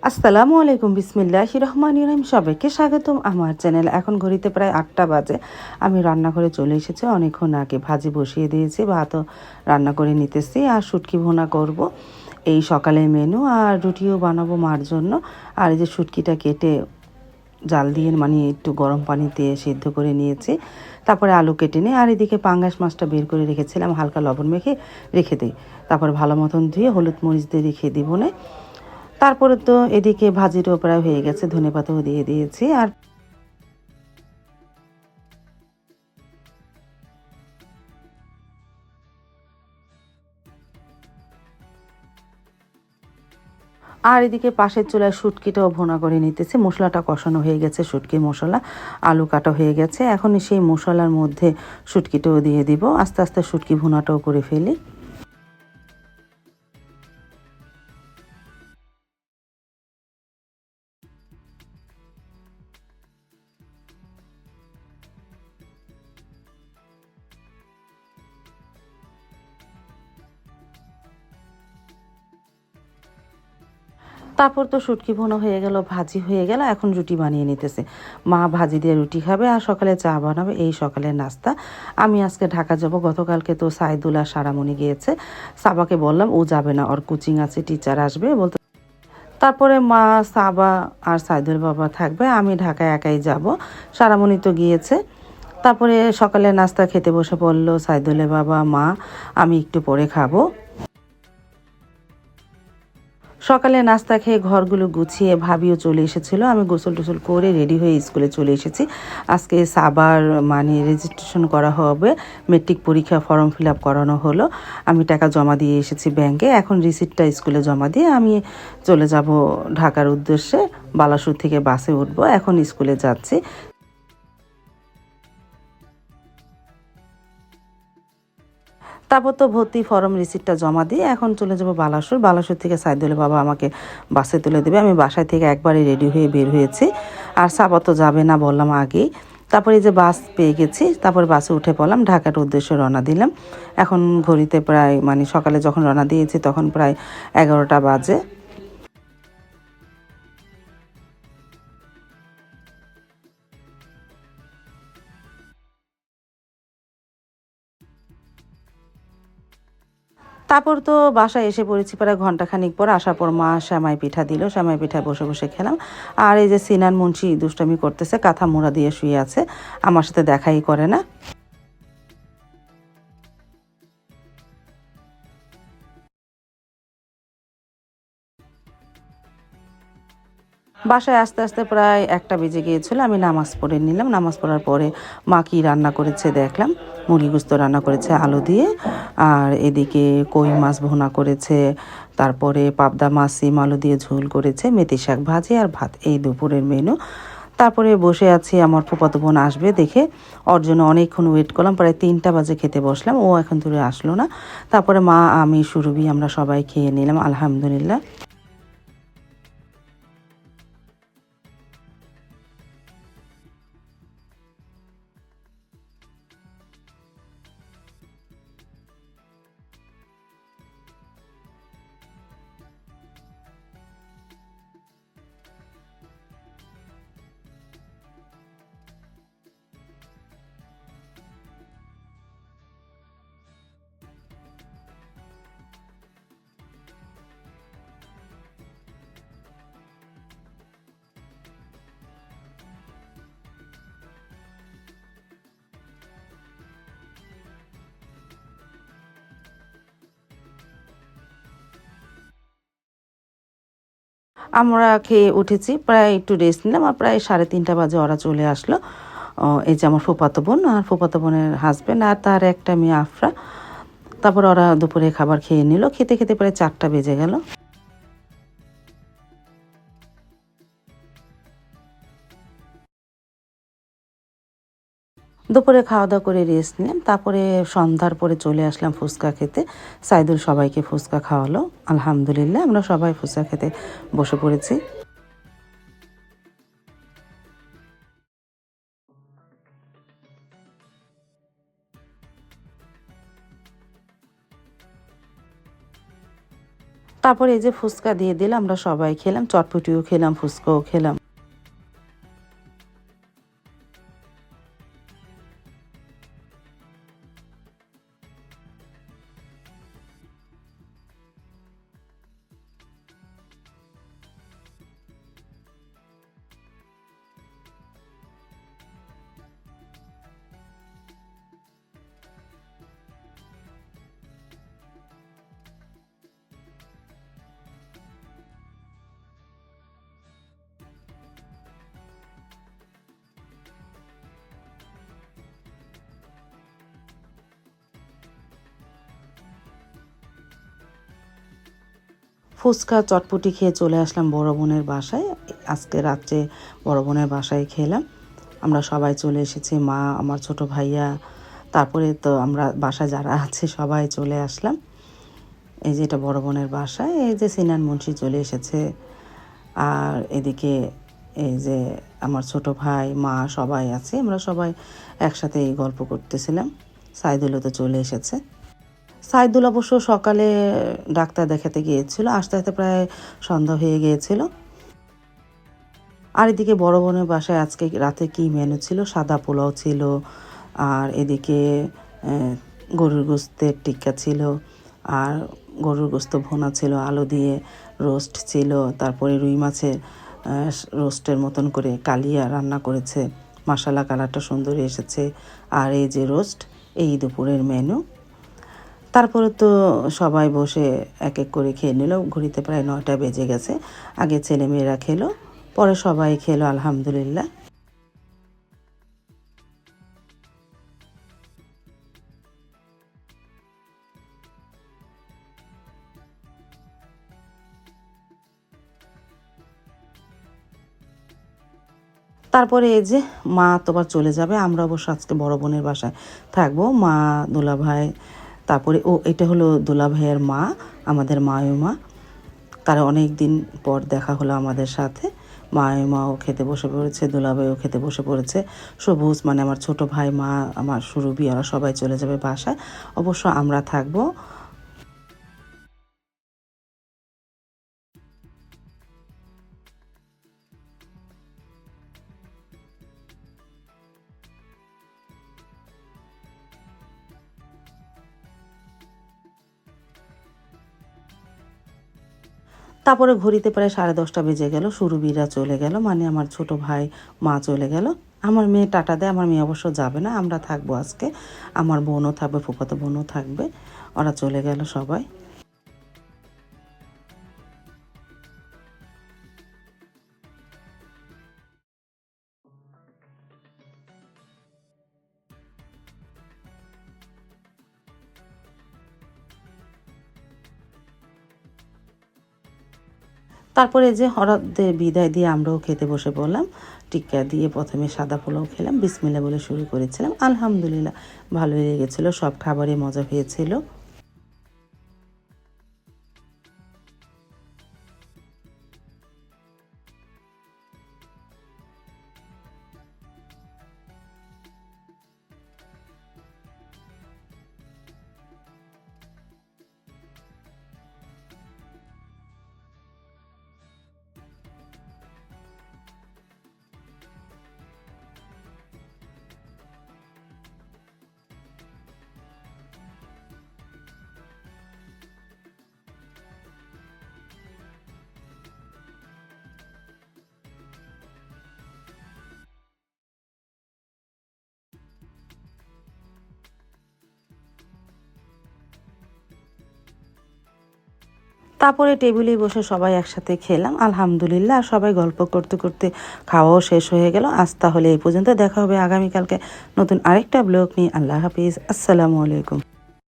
আসসালামু আলাইকুম, বিসমিল্লাহির রহমানির রহিম। সবাইকে স্বাগতম আমার চ্যানেল। এখন ঘড়িতে প্রায় ৮টা বাজে। আমি রান্নাঘরে চলে এসেছি অনেকক্ষণ আগে। ভাজি বসিয়ে দিয়েছি, ভাতও রান্না করে নিতেছি আর শুটকি ভুনা করব। এই সকালের মেনু। আর রুটিও বানাবো মার জন্য। আর এই যে শুটকিটা কেটে জাল দিয়ে মানে একটু গরম পানিতে সিদ্ধ করে নিয়েছি। তারপরে আলু কেটে নিই। আর এদিকে পাঙ্গাস মাছটা বের করে রেখেছিলাম, হালকা লবণ মেখে রেখে দিই। তারপর ভালো মতন ধুয়ে হলুদ মরিচ দিয়ে রেখে দিব না। তারপরে তো এদিকে ভাজিটাও প্রায় হয়ে গেছে, ধনেপাতাও দিয়ে দিয়েছি। আর এদিকে পাশের চুলায় শুটকিটাও ভুনা করে নিতেছি। মশলাটা কষানো হয়ে গেছে, শুটকির মশলা, আলু কাটা হয়ে গেছে। এখন সেই মশলার মধ্যে শুটকিটাও দিয়ে দিব। আস্তে আস্তে শুটকি ভুনাটাও করে ফেলি। তারপর তো শুটকি ভুনা হয়ে গেল, ভাজি হয়ে গেল। এখন রুটি বানিয়ে নিতেছে। মা ভাজি দিয়ে রুটি খাবে আর সকালে চা বানাবে। এই সকালের নাস্তা। আমি আজকে ঢাকা যাব। গতকালকে তো সাইদুল আর সারামণি গিয়েছে। সাবাকে বললাম ও যাবে না, ওর কোচিং আছে, টিচার আসবে বলতে। তারপরে মা, সাবা আর সাইদুল বাবা থাকবে, আমি ঢাকায় একাই যাব। সারামণি তো গিয়েছে। তারপরে সকালে নাস্তা খেতে বসে পড়লো সাইদুলের বাবা, মা। আমি একটু পরে খাবো। সকালে নাস্তা খেয়ে ঘরগুলো গুছিয়ে ভাবিও চলে এসেছিল। আমি গোসল টোসল করে রেডি হয়ে স্কুলে চলে এসেছি। আজকে সাবার মানে রেজিস্ট্রেশন করা হবে, মেট্রিক পরীক্ষা ফর্ম ফিল আপ করানো হলো। আমি টাকা জমা দিয়ে এসেছি ব্যাংকে। এখন রিসিপ্টটা স্কুলে জমা দিয়ে আমি চলে যাব ঢাকার উদ্দেশ্যে। বালাসুর থেকে বাসে উঠবো, এখন স্কুলে যাচ্ছি। তারপর তো ভর্তি ফর্ম রিসিপ্টটা জমা দিয়ে এখন চলে যাব বালাসুর। বালাসুর থেকে সাইদুলের বাবা আমাকে বাসে তুলে দেবে। আমি বাসায় থেকে একবারে রেডি হয়ে বের হয়েছি। আর সাবা তো যাবে না বললাম আগেই। তারপরে এই যে বাস পেয়ে গেছি, তারপর বাসে উঠে পড়লাম, ঢাকার উদ্দেশ্যে রওনা দিলাম। এখন ঘড়িতে প্রায় মানে সকালে যখন রওনা দিয়েছি তখন প্রায় 11টা বাজে। তারপর তো বাসায় এসে পড়েছি প্রায় ঘন্টাখানিক পর। আসার পর মা সেমাই পিঠা দিল, সেমাই পিঠায় বসে বসে খেলাম। আর এই যে সিনান মুন্সি দুষ্টামি করতেছে, কাঁথা মোড়া দিয়ে শুয়ে আছে, আমার সাথে দেখাই করে না। বাসায় আস্তে আস্তে প্রায় 1টা বেজে গিয়েছিল। আমি নামাজ পড়ে নিলাম। নামাজ পড়ার পরে মা কি রান্না করেছে দেখলাম। মুরগি গোস্ত রান্না করেছে আলু দিয়ে। আর এদিকে কই মাছ ভুনা করেছে। তারপরে পাবদা মাছ সিম আলু দিয়ে ঝোল করেছে, মেথি শাক ভাজি আর ভাত। এই দুপুরের মেনু। তারপরে বসে আছি, আমার ফুফাতো বোন আসবে দেখে। ওর জন্য অনেকক্ষণ ওয়েট করলাম, প্রায় 3টা বাজে খেতে বসলাম, ও এখন ধরে আসলো না। তারপরে মা, আমি, সুরভি আমরা সবাই খেয়ে নিলাম আলহামদুলিল্লাহ। আমরা খেয়ে উঠেছি, প্রায় একটু রেস্ট নিলাম। আর প্রায় 3:30 বাজে ওরা চলে আসলো। এই যে আমার ফুফাতো বোন আর ফুফাতো বোনের হাজব্যান্ড আর তার একটা মেয়ে আফরা। তারপর ওরা দুপুরে খাবার খেয়ে নিল। খেতে খেতে প্রায় 4টা বেজে গেল। দুপুরে খাওয়া দাওয়া করে রেস্ট নিলাম। তারপরে সন্ধ্যার পরে চলে আসলাম ফুচকা খেতে। সাইদুল সবাইকে ফুচকা খাওয়ালো আলহামদুলিল্লাহ। আমরা সবাই ফুচকা খেতে বসে পড়েছি। তারপরে এই যে ফুচকা দিয়ে দিলে আমরা সবাই খেলাম, চটপটিও খেলাম, ফুচকাও খেলাম। ফুচকা চটপটি খেয়ে চলে আসলাম বড় বোনের বাসায়। আজকে রাত্রে বড় বোনের বাসায় খেলাম। আমরা সবাই চলে এসেছি, মা, আমার ছোট ভাইয়া, তারপরে তো আমরা বাসায় যারা আছে সবাই চলে আসলাম। এই যে এটা বড় বোনের বাসায়, এই যে সিনান মুন্সি চলে এসেছে, আর এদিকে এই যে আমার ছোট ভাই, মা সবাই আছে। আমরা সবাই একসাথে এই গল্প করতেছিলাম। সাইদুলও তো চলে এসেছে। সাইদুল অবশ্য সকালে ডাক্তার দেখাতে গিয়েছিল, আস্তে আস্তে প্রায় সন্ধ্যা হয়ে গিয়েছিল। আর এদিকে বড় বোনের বাসায় আজকে রাতে কি মেনু ছিল, সাদা পোলাও ছিল, আর এদিকে গরুর গোস্তের টিক্কা ছিল, আর গরুর গোস্ত ভুনা ছিল, আলু দিয়ে রোস্ট ছিল, তারপরে রুই মাছের রোস্টের মতন করে কালিয়া রান্না করেছে, মশলা কালারটা সুন্দর এসেছে। আর এই যে রোস্ট, এই দুপুরের মেনু। তারপরে তো সবাই বসে এক এক করে খেয়ে নিল। ঘড়িতে প্রায় 9টা বেজে গেছে। আগে ছেলেমেয়েরা খেলো, পরে সবাই খেলো, আলহামদুলিল্লাহ। তারপরে এই যে মা তোমার চলে যাবে, আমরা অবশ্য আজকে বড় বোনের বাসায় থাকবো। মা, দুলাভাই, তারপরে এটা হলো দুলাভাইয়ের মা, আমাদের মায়ুমা। তারা অনেক দিন পর দেখা হলো আমাদের সাথে। মায়ুমাও খেতে বসে পড়েছে, দুলাভাইও খেতে বসে পড়েছে। সবুজ মানে আমার ছোট ভাই, মা, আমার সুরভি, ওরা সবাই চলে যাবে বাসায়। অবশ্য আমরা থাকবো। তারপরে ঘড়িতে প্রায় 10:30 বেজে গেল, সুরভিরা চলে গেল, মানে আমার ছোট ভাই, মা চলে গেল। আমার মেয়ে টাটা দেয়, আমার মেয়ে অবশ্য যাবে না, আমরা থাকবো আজকে। আমার বোনও থাকবে, ফুফাতো বোনও থাকবে, ওরা চলে গেল সবাই। তারপরে যে ওরাদের বিদায় দিয়ে আমরাও খেতে বসে পড়লাম। টিক্কা দিয়ে প্রথমে সাদা পোলাও খেলাম, বিসমিল্লাহ বলে শুরু করেছিলাম। আলহামদুলিল্লাহ ভালোই লেগেছিলো, সব খাবারই মজা হয়েছিল। তারপরে টেবিলে বসে সবাই একসাথে খেলাম, আলহামদুলিল্লাহ। আর সবাই গল্প করতে করতে খাওয়াও শেষ হয়ে গেল। আজ তাহলে এই পর্যন্ত, দেখা হবে আগামীকালকে নতুন আরেকটা ব্লগ নিয়ে। আল্লাহ হাফিজ, আসসালামু আলাইকুম।